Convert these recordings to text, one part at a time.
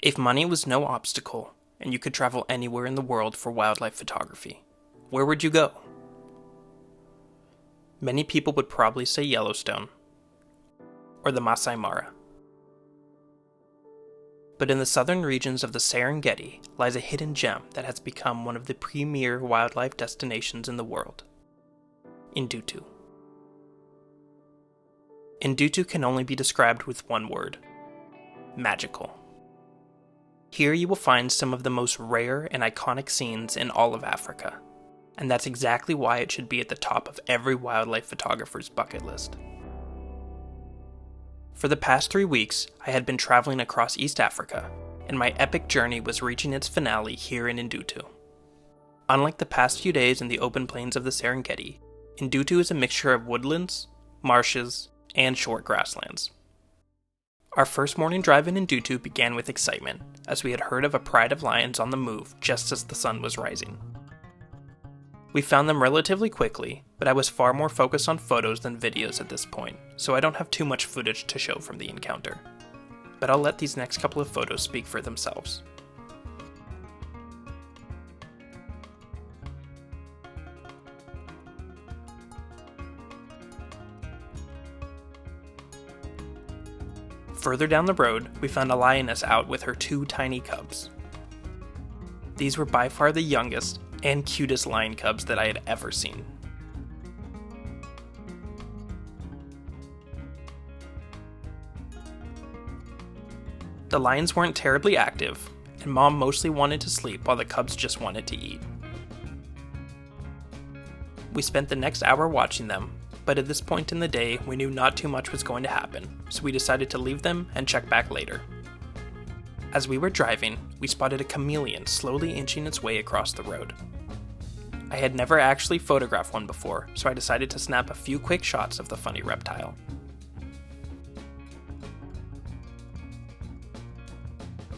If money was no obstacle, and you could travel anywhere in the world for wildlife photography, where would you go? Many people would probably say Yellowstone, or the Masai Mara. But in the southern regions of the Serengeti lies a hidden gem that has become one of the premier wildlife destinations in the world: Ndutu. Ndutu can only be described with one word: magical. Here you will find some of the most rare and iconic scenes in all of Africa, and that's exactly why it should be at the top of every wildlife photographer's bucket list. For the past 3 weeks, I had been traveling across East Africa, and my epic journey was reaching its finale here in Ndutu. Unlike the past few days in the open plains of the Serengeti, Ndutu is a mixture of woodlands, marshes, and short grasslands. Our first morning drive in Ndutu began with excitement, as we had heard of a pride of lions on the move just as the sun was rising. We found them relatively quickly, but I was far more focused on photos than videos at this point, so I don't have too much footage to show from the encounter. But I'll let these next couple of photos speak for themselves. Further down the road, we found a lioness out with her 2 tiny cubs. These were by far the youngest and cutest lion cubs that I had ever seen. The lions weren't terribly active, and Mom mostly wanted to sleep while the cubs just wanted to eat. We spent the next hour watching them, but at this point in the day, we knew not too much was going to happen, so we decided to leave them and check back later. As we were driving, we spotted a chameleon slowly inching its way across the road. I had never actually photographed one before, so I decided to snap a few quick shots of the funny reptile.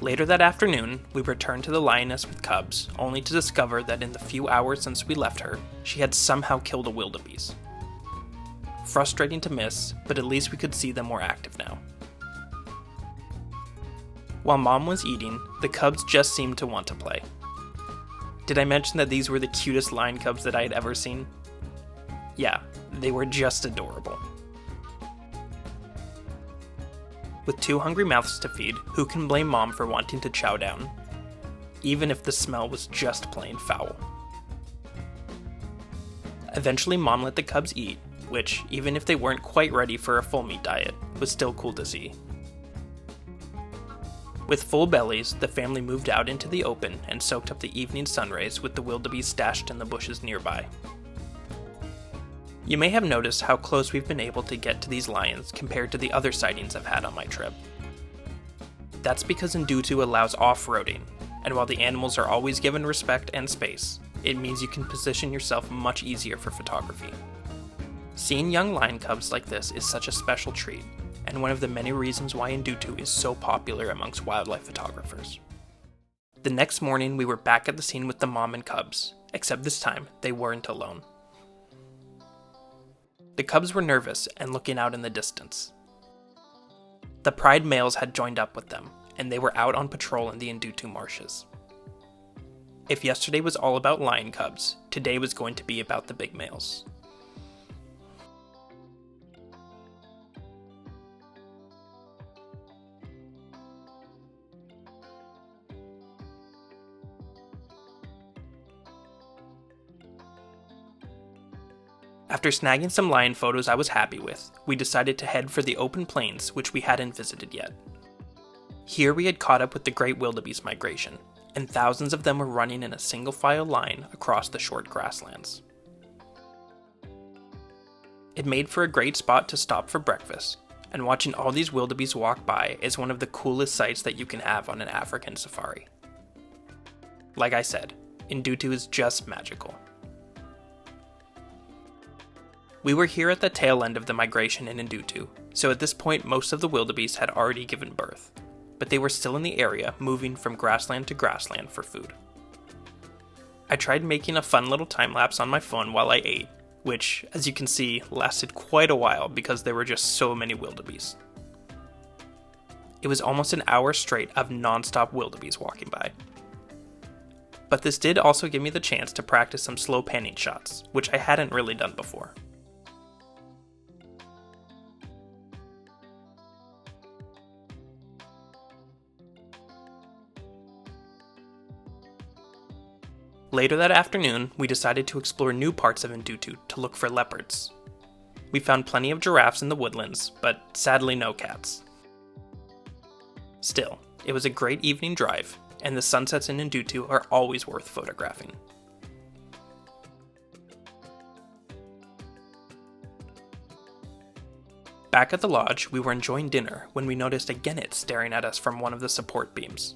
Later that afternoon, we returned to the lioness with cubs, only to discover that in the few hours since we left her, she had somehow killed a wildebeest. Frustrating to miss, but at least we could see them more active now. While Mom was eating, the cubs just seemed to want to play. Did I mention that these were the cutest lion cubs that I had ever seen? Yeah, they were just adorable. With 2 hungry mouths to feed, who can blame Mom for wanting to chow down? Even if the smell was just plain foul. Eventually Mom let the cubs eat, which, even if they weren't quite ready for a full meat diet, was still cool to see. With full bellies, the family moved out into the open and soaked up the evening sun rays with the wildebeest stashed in the bushes nearby. You may have noticed how close we've been able to get to these lions compared to the other sightings I've had on my trip. That's because Ndutu allows off-roading, and while the animals are always given respect and space, it means you can position yourself much easier for photography. Seeing young lion cubs like this is such a special treat, and one of the many reasons why Ndutu is so popular amongst wildlife photographers. The next morning, we were back at the scene with the mom and cubs, except this time, they weren't alone. The cubs were nervous and looking out in the distance. The pride males had joined up with them, and they were out on patrol in the Ndutu marshes. If yesterday was all about lion cubs, today was going to be about the big males. After snagging some lion photos I was happy with, we decided to head for the open plains which we hadn't visited yet. Here we had caught up with the great wildebeest migration, and thousands of them were running in a single file line across the short grasslands. It made for a great spot to stop for breakfast, and watching all these wildebeest walk by is one of the coolest sights that you can have on an African safari. Like I said, Ndutu is just magical. We were here at the tail end of the migration in Ndutu, so at this point most of the wildebeest had already given birth, but they were still in the area moving from grassland to grassland for food. I tried making a fun little time lapse on my phone while I ate, which, as you can see, lasted quite a while because there were just so many wildebeest. It was almost an hour straight of non-stop wildebeest walking by. But this did also give me the chance to practice some slow panning shots, which I hadn't really done before. Later that afternoon, we decided to explore new parts of Ndutu to look for leopards. We found plenty of giraffes in the woodlands, but sadly no cats. Still, it was a great evening drive, and the sunsets in Ndutu are always worth photographing. Back at the lodge, we were enjoying dinner when we noticed a genet staring at us from one of the support beams.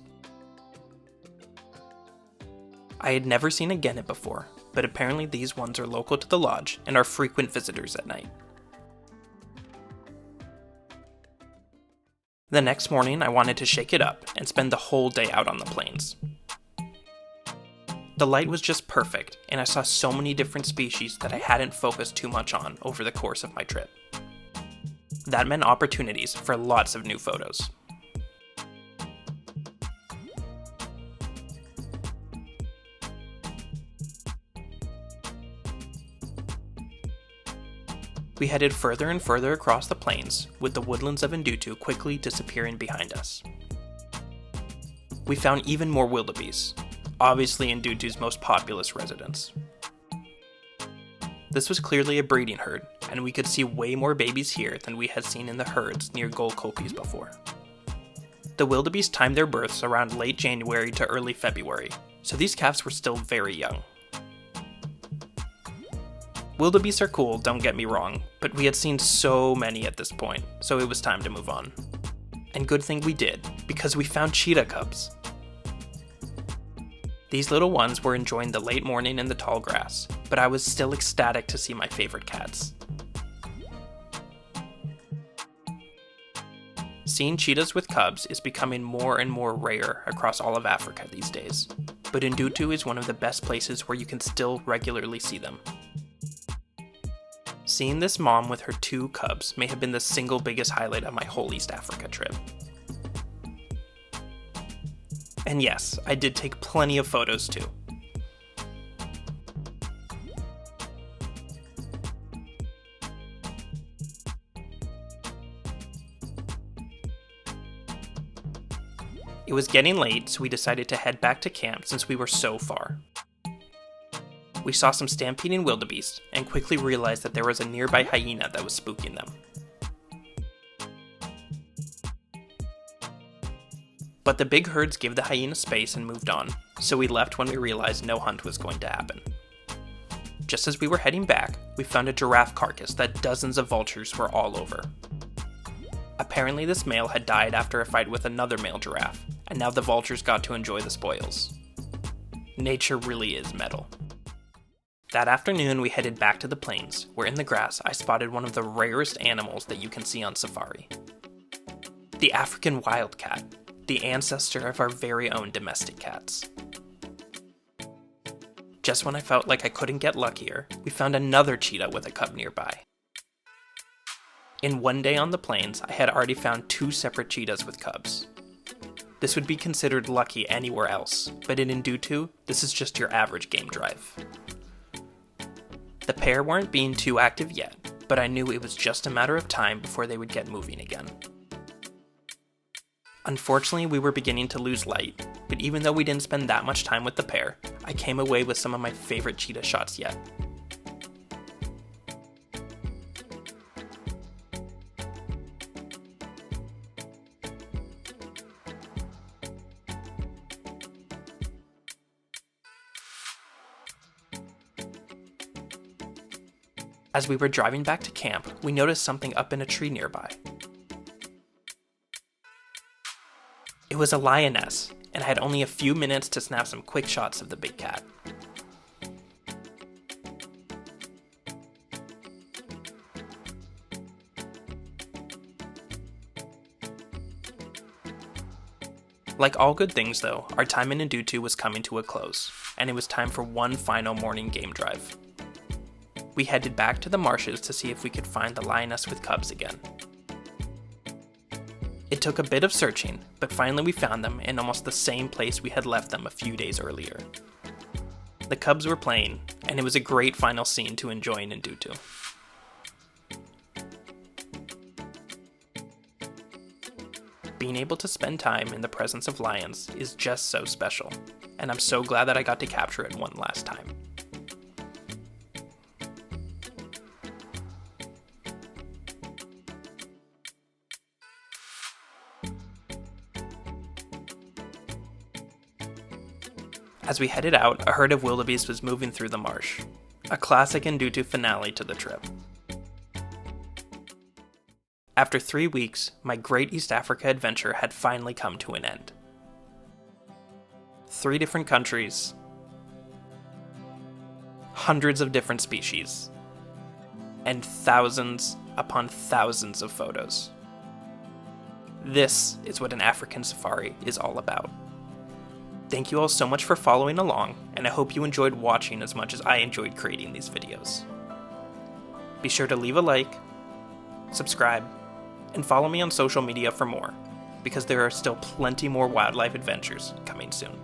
I had never seen a genet before, but apparently these ones are local to the lodge and are frequent visitors at night. The next morning, I wanted to shake it up and spend the whole day out on the plains. The light was just perfect, and I saw so many different species that I hadn't focused too much on over the course of my trip. That meant opportunities for lots of new photos. We headed further and further across the plains, with the woodlands of Ndutu quickly disappearing behind us. We found even more wildebeest, obviously Ndutu's most populous residence. This was clearly a breeding herd, and we could see way more babies here than we had seen in the herds near Gol Kopis before. The wildebeest timed their births around late January to early February, so these calves were still very young. Wildebeest are cool, don't get me wrong, but we had seen so many at this point, so it was time to move on. And good thing we did, because we found cheetah cubs. These little ones were enjoying the late morning in the tall grass, but I was still ecstatic to see my favorite cats. Seeing cheetahs with cubs is becoming more and more rare across all of Africa these days, but Ndutu is one of the best places where you can still regularly see them. Seeing this mom with her 2 cubs may have been the single biggest highlight of my whole East Africa trip. And yes, I did take plenty of photos too. It was getting late, so we decided to head back to camp since we were so far. We saw some stampeding wildebeest and quickly realized that there was a nearby hyena that was spooking them. But the big herds gave the hyena space and moved on, so we left when we realized no hunt was going to happen. Just as we were heading back, we found a giraffe carcass that dozens of vultures were all over. Apparently this male had died after a fight with another male giraffe, and now the vultures got to enjoy the spoils. Nature really is metal. That afternoon, we headed back to the plains, where in the grass I spotted one of the rarest animals that you can see on safari. The African wildcat, the ancestor of our very own domestic cats. Just when I felt like I couldn't get luckier, we found another cheetah with a cub nearby. In one day on the plains, I had already found 2 separate cheetahs with cubs. This would be considered lucky anywhere else, but in Ndutu, this is just your average game drive. The pair weren't being too active yet, but I knew it was just a matter of time before they would get moving again. Unfortunately, we were beginning to lose light, but even though we didn't spend that much time with the pair, I came away with some of my favorite cheetah shots yet. As we were driving back to camp, we noticed something up in a tree nearby. It was a lioness, and I had only a few minutes to snap some quick shots of the big cat. Like all good things though, our time in Ndutu was coming to a close, and it was time for one final morning game drive. We headed back to the marshes to see if we could find the lioness with cubs again. It took a bit of searching, but finally we found them in almost the same place we had left them a few days earlier. The Cubs were playing, and it was a great final scene to enjoy in Ndutu. Being able to spend time in the presence of lions is just so special, and I'm so glad that I got to capture it one last time. As we headed out, a herd of wildebeest was moving through the marsh, a classic Ndutu finale to the trip. After 3 weeks, my great East Africa adventure had finally come to an end. 3 different countries, hundreds of different species, and thousands upon thousands of photos. This is what an African safari is all about. Thank you all so much for following along, and I hope you enjoyed watching as much as I enjoyed creating these videos. Be sure to leave a like, subscribe, and follow me on social media for more, because there are still plenty more wildlife adventures coming soon.